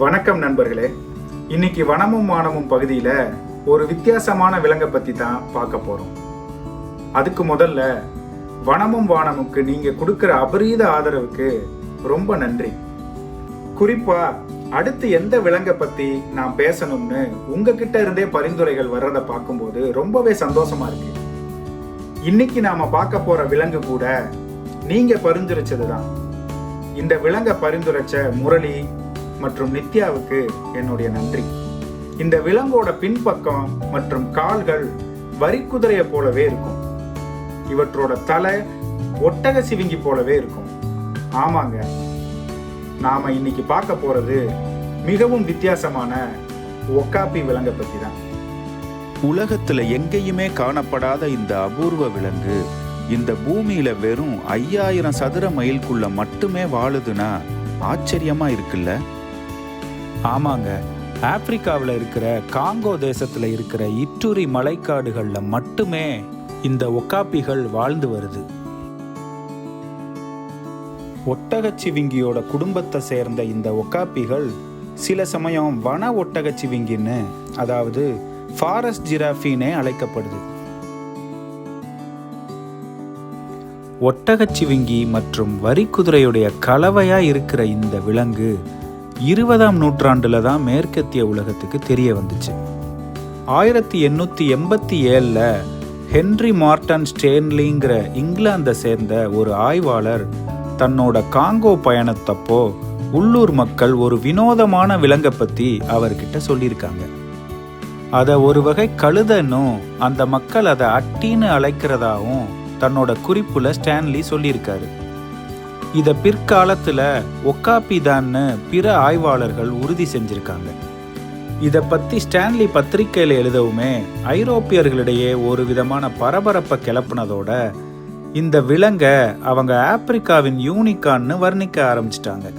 வணக்கம் நண்பர்களே. இன்னைக்கு வனமும் வானமும் பகுதியில் ஒரு வித்தியாசமான விலங்கை பற்றி தான் பார்க்க போகிறோம். அதுக்கு முதல்ல வனமும் வானமுக்கு நீங்கள் கொடுக்குற அபரீத ஆதரவுக்கு ரொம்ப நன்றி. குறிப்பாக அடுத்து எந்த விலங்கை பற்றி நான் பேசணும்னு உங்ககிட்ட இருந்தே பரிந்துரைகள் வர்றதை பார்க்கும்போது ரொம்பவே சந்தோஷமா இருக்கு. இன்னைக்கு நாம பார்க்க போற விலங்கு கூட நீங்க பரிந்துரைச்சது தான். இந்த விலங்கை பரிந்துரைச்ச முரளி மற்றும் நித்யாவுக்கு என்னுடைய நன்றி. இந்த விலங்கோட பின்பக்கம் மற்றும் கால்கள் வரிக்குதிரையை போலவே இருக்கும். இவற்றோட தலை ஒட்டக சிவிங்கி போலவே இருக்கும். ஆமாங்க, நாம இன்னைக்கு பார்க்க போறது மிகவும் வித்தியாசமான ஒக்காப்பி விலங்கை பத்தி தான். உலகத்துல எங்கேயுமே காணப்படாத இந்த அபூர்வ விலங்கு இந்த பூமியில வெறும் 5000 சதுர மைலுக்குள்ள மட்டுமே வாழுதுன்னா ஆச்சரியமா இருக்குல்ல? ஆமாங்க, ஆப்பிரிக்காவில் இருக்கிற காங்கோ தேசத்தில் இருக்கிற இட்டூரி மலைக்காடுகளில் மட்டுமே இந்த ஒக்காப்பிகள் வாழ்ந்து வருது. ஒட்டகச்சிவிங்கியோட குடும்பத்தை சேர்ந்த இந்த ஒக்காப்பிகள் சில சமயம் வன ஒட்டகச்சிவிங்கின்னு, அதாவது ஃபாரஸ்ட் ஜிராஃபின்னே அழைக்கப்படுது. ஒட்டகச்சிவிங்கி மற்றும் வரிக்குதிரையுடைய கலவையா இருக்கிற இந்த விலங்கு 20ஆம் நூற்றாண்டுல தான் மேற்கத்திய உலகத்துக்கு தெரிய வந்துச்சு. 1887 ஹென்ரி மார்டன் ஸ்டேன்லிங்கிற இங்கிலாந்தை சேர்ந்த ஒரு ஆய்வாளர் தன்னோட காங்கோ பயணத்தப்போ உள்ளூர் மக்கள் ஒரு வினோதமான விலங்கை பத்தி அவர்கிட்ட சொல்லியிருக்காங்க. அதை ஒரு வகை கழுதன்னும் அந்த மக்கள் அதை அட்டின்னு அழைக்கிறதாவும் தன்னோட குறிப்புல ஸ்டான்லி சொல்லியிருக்காரு. இதை பிற்காலத்துல ஒக்காப்பி தான்னு பிற ஆய்வாளர்கள் உறுதி செஞ்சிருக்காங்க. இதை பத்தி ஸ்டான்லி பத்திரிகையில எழுதவுமே ஐரோப்பியர்களிடையே ஒரு விதமான பரபரப்பை கிளப்புனதோட இந்த விலங்கை அவங்க ஆப்பிரிக்காவின் யூனிகான்னு வர்ணிக்க ஆரம்பிச்சிட்டாங்க.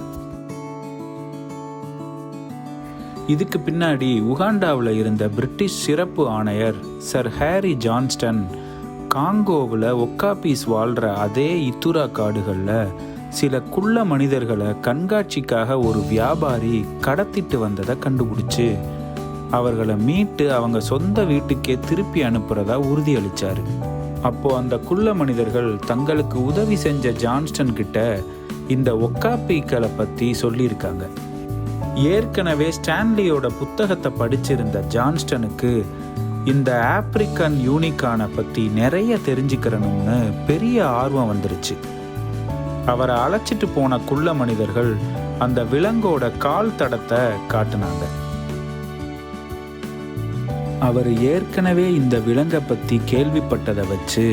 இதுக்கு பின்னாடி உகாண்டாவில் இருந்த பிரிட்டிஷ் சிறப்பு ஆணையர் சர் ஹாரி ஜான்ஸ்டன் காங்கோவில் ஒக்காப்பீஸ் வாழ்கிற அதே இத்துரா காடுகளில் சில குள்ள மனிதர்களை கண்காட்சிக்காக ஒரு வியாபாரி கடத்திட்டு வந்ததை கண்டுபிடிச்சு அவர்களை மீட்டு அவங்க சொந்த வீட்டுக்கே திருப்பி அனுப்புறதா உறுதியளித்தார். அப்போ அந்த குள்ள மனிதர்கள் தங்களுக்கு உதவி செஞ்ச ஜான்ஸ்டன் கிட்ட இந்த ஒக்காப்பிகளை பற்றி சொல்லியிருக்காங்க. ஏற்கனவே ஸ்டான்லியோட புத்தகத்தை படிச்சிருந்த ஜான்ஸ்டனுக்கு இந்த ஆப்பிரிக்கன் யூனிகானை பற்றி நிறைய தெரிஞ்சுக்கிறணும்னு பெரிய ஆர்வம் வந்துருச்சு. அவரை அழைச்சிட்டு போன குள்ள மனிதர்கள் அந்த விலங்கோட கால் தடத்தை காட்டினாங்க. அவர் ஏற்கனவே இந்த விலங்கை பற்றி கேள்விப்பட்டதை வச்சு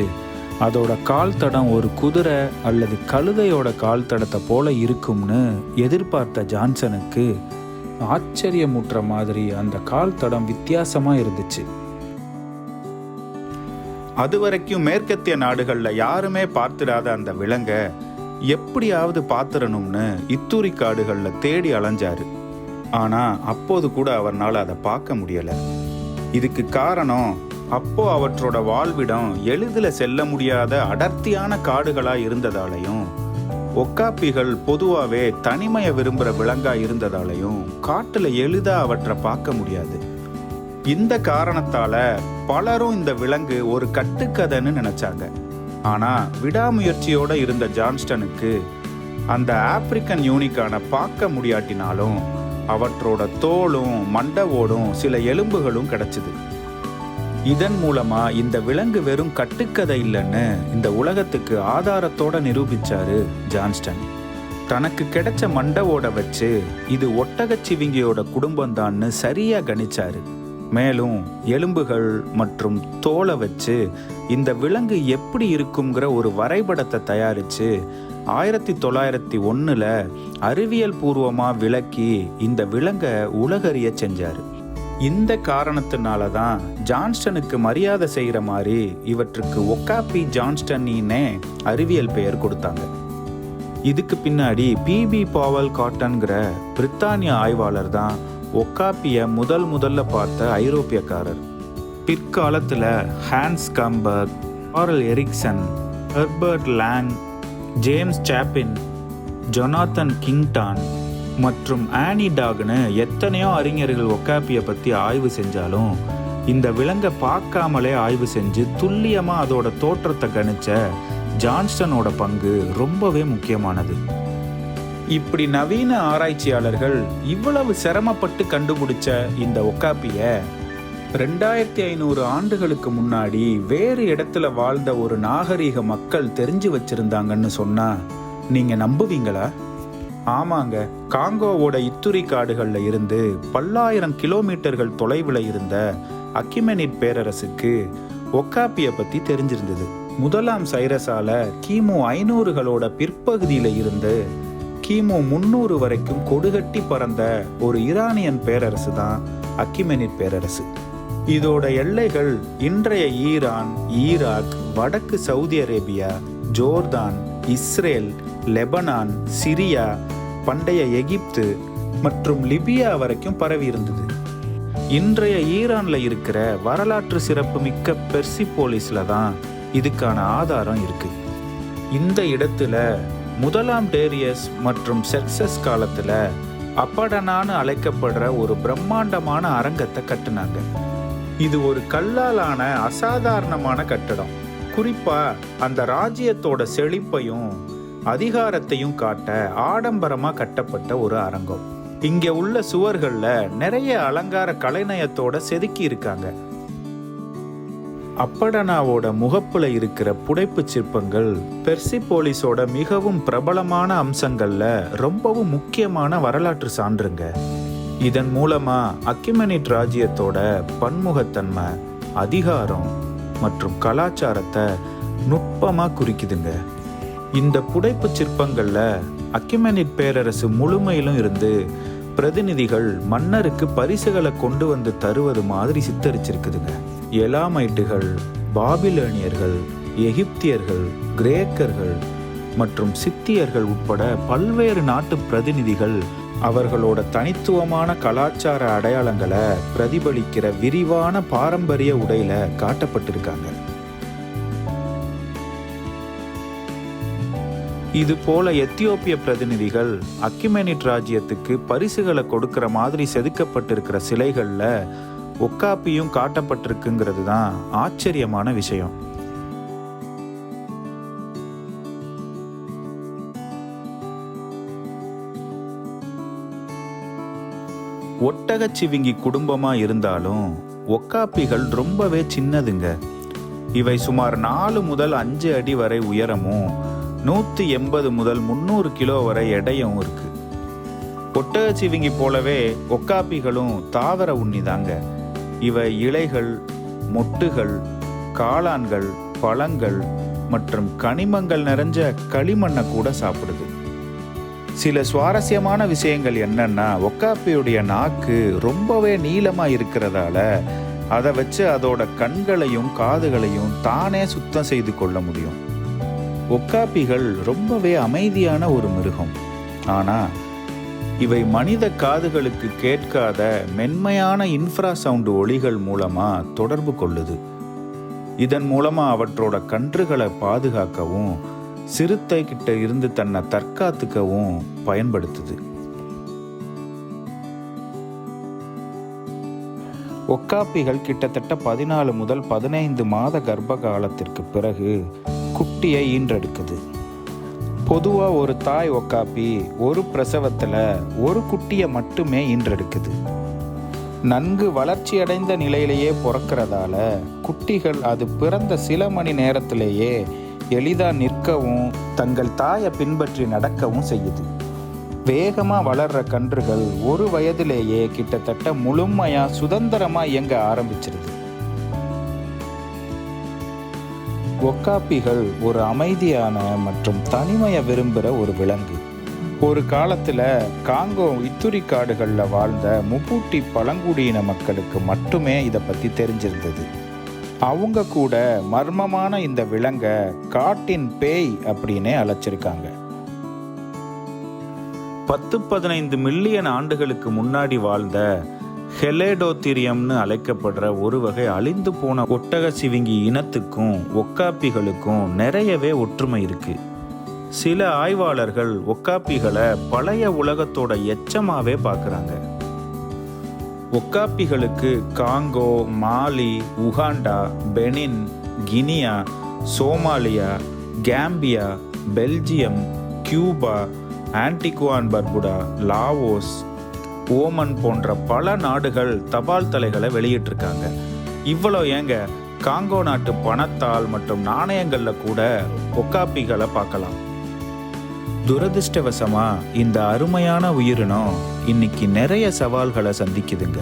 அதோட கால் தடம் ஒரு குதிரை அல்லது கழுதையோட கால் தடத்தை போல இருக்கும்னு எதிர்பார்த்த ஜான்சனுக்கு ஆச்சரியமுற்ற மாதிரி அந்த கால் தடம் வித்தியாசமாக இருந்துச்சு. அதுவரைக்கும் மேற்கத்திய நாடுகளில் யாருமே பார்த்திடாத அந்த விலங்கை எப்படியாவது பார்த்துடணும்னு இத்தூரி காடுகளில் தேடி அலைஞ்சாரு. ஆனால் அப்போது கூட அவர்னால் அதை பார்க்க முடியலை. இதுக்கு காரணம் அப்போ அவற்றோட வாழ்விடம் எளிதில் செல்ல முடியாத அடர்த்தியான காடுகளாக இருந்ததாலையும் ஒக்காப்பிகள் பொதுவாகவே தனிமையை விரும்புகிற விலங்காக இருந்ததாலையும் காட்டில் எளிதாக அவற்றை பார்க்க முடியாது. இந்த காரணத்தால் பலரும் இந்த விலங்கு ஒரு கட்டுக்கதைன்னு நினச்சாங்க. ஆனால் விடாமுயற்சியோடு இருந்த ஜான்ஸ்டனுக்கு அந்த ஆப்பிரிக்கன் யூனிகானை பார்க்க முடியாட்டினாலும் அவற்றோட தோலும் மண்டவோடும் சில எலும்புகளும் கிடைச்சிது. இதன் மூலமா இந்த விலங்கு வெறும் கட்டுக்கதை இல்லைன்னு இந்த உலகத்துக்கு ஆதாரத்தோட நிரூபிச்சாரு ஜான்ஸ்டன். தனக்கு கிடைச்ச மண்டவோட வச்சு இது ஒட்டகச்சிவிங்கியோட குடும்பம்தான்னு சரியா கணிச்சாரு. மேலும் எலும்புகள் மற்றும் தோலை வச்சு இந்த விலங்கு எப்படி இருக்குங்கிற ஒரு வரைபடத்தை தயாரித்து 1901 அறிவியல் பூர்வமாக விளக்கி இந்த விலங்கை உலகறிய செஞ்சார். இந்த காரணத்தினால தான் ஜான்ஸ்டனுக்கு மரியாதை செய்கிற மாதிரி இவற்றுக்கு ஒக்காப்பி ஜான்ஸ்டனின்னே அறிவியல் பெயர் கொடுத்தாங்க. இதுக்கு பின்னாடி பிபி பாவல் காட்டன்கிற பிரித்தானிய ஆய்வாளர் தான் ஒக்காப்பியை முதல்ல பார்த்த ஐரோப்பியக்காரர். பிற்காலத்தில் Hans Kamberg, Carl Erikson, Herbert Lang, James Chapin, Jonathan Kingdon, மற்றும் ஆனிடாக்னு எத்தனையோ அறிஞர்கள் ஒக்காப்பியை பற்றி ஆய்வு செஞ்சாலும் இந்த விலங்கை பார்க்காமலே ஆய்வு செஞ்சு துல்லியமாக அதோட தோற்றத்தை கணிச்ச ஜான்ஸ்டனோட பங்கு ரொம்பவே முக்கியமானது. இப்படி நவீன ஆராய்ச்சியாளர்கள் இவ்வளவு சிரமப்பட்டு கண்டுபிடிச்ச இந்த ஒக்காப்பியை 2500 ஆண்டுகளுக்கு முன்னாடி வேறு இடத்துல வாழ்ந்த ஒரு நாகரீக மக்கள் தெரிஞ்சு வச்சிருந்தாங்கன்னு சொன்னா நீங்க நம்புவீங்களா? ஆமாங்க, காங்கோவோட இத்துரி காடுகள்ல இருந்து பல்லாயிரம் கிலோமீட்டர்கள் தொலைவில் இருந்த அக்கிமெனிட் பேரரசுக்கு ஒக்காப்பியை பத்தி தெரிஞ்சிருந்தது. முதலாம் சைரஸால கிமு 500களோட பிற்பகுதியில இருந்து கிமு 300 வரைக்கும் கொடுகட்டி பறந்த ஒரு ஈரானியன் பேரரசு தான் அக்கிமெனிட் பேரரசு. இதோட எல்லைகள் இன்றைய ஈரான், ஈராக், வடக்கு Saudi Arabia, Jordan, Israel, Lebanon, Syria, பண்டைய எகிப்து மற்றும் லிபியா வரைக்கும் பரவி இருந்தது. இன்றைய ஈரான்ல இருக்கிற வரலாற்று சிறப்பு மிக்க பெர்சிபோலிஸ்ல தான் இதுக்கான ஆதாரம் இருக்கு. இந்த இடத்துல முதலாம் டேரியஸ் மற்றும் செக்சஸ் காலத்துல அப்படனான்னு அழைக்கப்படுற ஒரு பிரம்மாண்டமான அரங்கத்தை கட்டுனாங்க. இது ஒரு கல்லாலான அசாதாரணமான கட்டடம். குறிப்பா அந்த ராஜ்யத்தோட செழிப்பையும் அதிகாரத்தையும் காட்ட ஆடம்பரமா கட்டப்பட்ட ஒரு அரங்கம். இங்க உள்ள சுவர்கள்ல நிறைய அலங்கார கலைநயத்தோட செதுக்கி இருக்காங்க. அப்படனாவோட முகப்புல இருக்கிற புடைப்பு சிற்பங்கள் பெர்சிபோலிஸோட மிகவும் பிரபலமான அம்சங்கள்ல ரொம்பவும் முக்கியமான வரலாற்று சான்றுங்க. இதன் மூலமா அக்கிமெனிட் ராஜ்யத்தோட பன்முகத்தன்மை, அதிகாரம் மற்றும் கலாச்சாரத்தை நுட்பமா குறிக்குதுங்க. இந்த புடைப்பு சிற்பங்கள்ல அக்கிமெனிட் பேரரசு முழுமையிலும் இருந்து பிரதிநிதிகள் மன்னருக்கு பரிசுகளை கொண்டு வந்து தருவது மாதிரி சித்தரிச்சிருக்குதுங்க. எலாமைட்டுகள், பாபிலோனியர்கள், எகிப்தியர்கள், கிரேக்கர்கள் மற்றும் சித்தியர்கள் உட்பட பல்வேறு நாட்டு பிரதிநிதிகள் அவர்களோட தனித்துவமான கலாச்சார அடையாளங்களை பிரதிபலிக்கிற விரிவான பாரம்பரிய உடையில காட்டப்பட்டிருக்காங்க. இது போல எத்தியோப்பிய பிரதிநிதிகள் அக்கிமெனிட் ராஜ்யத்துக்கு பரிசுகளை கொடுக்கிற மாதிரி செதுக்கப்பட்டிருக்கிற சிலைகள்ல ஒக்காப்பியும் காட்டப்பட்டிருக்குங்கிறது தான் ஆச்சரியமான விஷயம். ஒட்டகச்சிவிங்கி குடும்பமா இருந்தாலும் ஒக்காப்பிகள் ரொம்பவே சின்னதுங்க. இவை சுமார் 4 முதல் 5 அடி வரை உயரமும் 180 முதல் 300 கிலோ வரை எடையும் இருக்கு. ஒட்டகச்சிவிங்கி போலவே ஒக்காப்பிகளும் தாவர உண்ணிதாங்க. இவை இலைகள், மொட்டுகள், காளான்கள், பழங்கள் மற்றும் கனிமங்கள் நிறைஞ்ச களிமண்ணை கூட சாப்பிடுது. சில சுவாரஸ்யமான விஷயங்கள் என்னன்னா, ஒக்காப்பியுடைய நாக்கு ரொம்பவே நீளமா இருக்கிறதால அதை வச்சு அதோட கண்களையும் காதுகளையும் தானே சுத்தம் செய்து கொள்ள முடியும். ஒக்காப்பிகள் ரொம்பவே அமைதியான ஒரு மிருகம். ஆனா இவை மனித காதுகளுக்கு கேட்காத மென்மையான இன்ஃப்ராசவுண்ட் ஒலிகள் மூலமா தொடர்பு கொள்ளுது. இதன் மூலமா அவற்றோட கன்றுகளை பாதுகாக்கவும் சிறுத்தை கிட்ட இருந்து தன்னை தற்காத்துக்கவும் பயன்படுத்துது. ஒக்காப்பிகள் கிட்டத்தட்ட 14 முதல் 15 மாத கர்ப்ப காலத்திற்கு பிறகு குட்டியை ஈன்றெடுக்குது. பொதுவா ஒரு தாய் ஒக்காப்பி ஒரு பிரசவத்துல ஒரு குட்டியை மட்டுமே ஈன்றெடுக்குது. நன்கு வளர்ச்சியடைந்த நிலையிலேயே பிறக்கிறதால குட்டிகள் அது பிறந்த சில மணி நேரத்திலேயே எளிதா நிற்கவும் தங்கள் தாயை பின்பற்றி நடக்கவும் செய்யுது. வேகமா வளர்ற கன்றுகள் ஒரு வயதிலேயே கிட்டத்தட்ட முழுமையா சுதந்திரமா இயங்க ஆரம்பிச்சிருது. ஒக்காப்பிகள் ஒரு அமைதியான மற்றும் தனிமையை விரும்புகிற ஒரு விலங்கு. ஒரு காலத்தில் காங்கோ இத்துரி காடுகளில் வாழ்ந்த முபூட்டி பழங்குடியின மக்களுக்கு மட்டுமே இதை பற்றி தெரிஞ்சிருந்தது. அவங்க கூட மர்மமான இந்த விலங்கை காட்டின் பேய் அப்படின்னே அழைச்சிருக்காங்க. 10-15 மில்லியன் ஆண்டுகளுக்கு முன்னாடி வாழ்ந்த ஹெலேடோத்திரியம்னு அழைக்கப்படுற ஒரு வகை அழிந்து போன ஒட்டக சிவிங்கி இனத்துக்கும் ஒக்காப்பிகளுக்கும் நிறையவே ஒற்றுமை இருக்கு. சில ஆய்வாளர்கள் ஒக்காப்பிகளை பழைய உலகத்தோட எச்சமாவே பார்க்குறாங்க. ஒக்காப்பிகளுக்கு Congo, Mali, Uganda, Benin, Guinea, Somalia, Gambia, Belgium, Cuba, Antigua and Barbuda, Laos, Oman போன்ற பல நாடுகள் தபால் தலைகளை வெளியிட்டிருக்காங்க. இவ்வளோ ஏங்க, காங்கோ நாட்டு பணத்தால் மற்றும் நாணயங்களில் கூட ஒக்காப்பிகளை பார்க்கலாம். துரதிர்ஷ்டவசமா இந்த அருமையான உயிரினம் இன்னைக்கு நிறைய சவால்களை சந்திக்குதுங்க.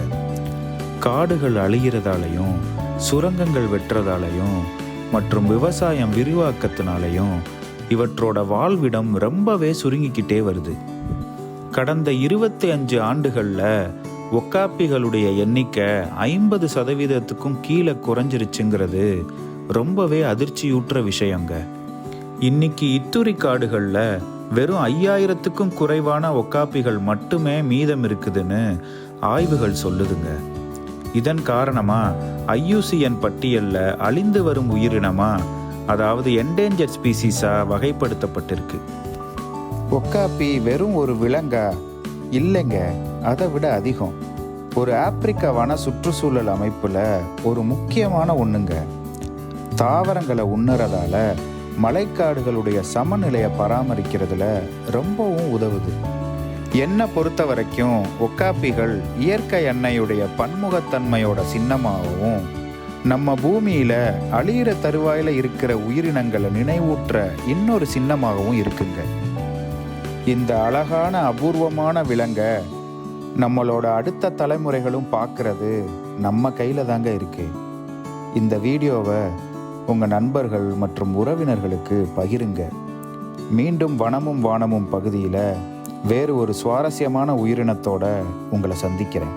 காடுகள் அழிகிறதாலையும், சுரங்கங்கள் வெட்டுறதாலையும் மற்றும் விவசாயம் விரிவாக்கத்தினாலையும் இவற்றோட வாழ்விடம் ரொம்பவே சுருங்கிக்கிட்டே வருது. கடந்த 25 ஆண்டுகளில் ஒக்காப்பிகளுடைய எண்ணிக்கை 50% கீழே குறைஞ்சிருச்சுங்கிறது ரொம்பவே அதிர்ச்சியூட்டுற விஷயங்க. இன்னைக்கு இத்துரி காடுகளில் வெறும் 5000க்கும் குறைவான ஒக்காப்பிகள் மட்டுமே மீதம் இருக்குதுன்னு ஆய்வுகள் சொல்லுதுங்க. இதன் காரணமாக IUCN பட்டியலில் அழிந்து வரும் உயிரினமா, அதாவது என்டேஞ்சர்ட் ஸ்பீசிஸாக வகைப்படுத்தப்பட்டிருக்கு. ஒக்காப்பி வெறும் ஒரு விலங்கா? இல்லைங்க, அதை விட அதிகம். ஒரு ஆப்பிரிக்க வன சுற்றுச்சூழல் அமைப்பில் ஒரு முக்கியமான ஒன்றுங்க. தாவரங்களை உண்ணுறதால மலைக்காடுகளுடைய சமநிலையை பராமரிக்கிறதுல ரொம்பவும் உதவுது. என்னை பொறுத்த வரைக்கும் ஒக்காப்பிகள் இயற்கை எண்ணெயுடைய பன்முகத்தன்மையோட சின்னமாகவும், நம்ம பூமியில் அழியிற தருவாயில் இருக்கிற உயிரினங்களை நினைவூற்ற இன்னொரு சின்னமாகவும் இருக்குங்க. இந்த அழகான அபூர்வமான விலங்கை நம்மளோட அடுத்த தலைமுறைகளும் பார்க்கறது நம்ம கையில் தாங்க இருக்கு. இந்த வீடியோவை உங்கள் நண்பர்கள் மற்றும் உறவினர்களுக்கு பகிருங்க. மீண்டும் வனமும் வானமும் பகுதியில் வேறு ஒரு சுவாரஸ்யமான உயிரினத்தோட உங்களை சந்திக்கிறேன்.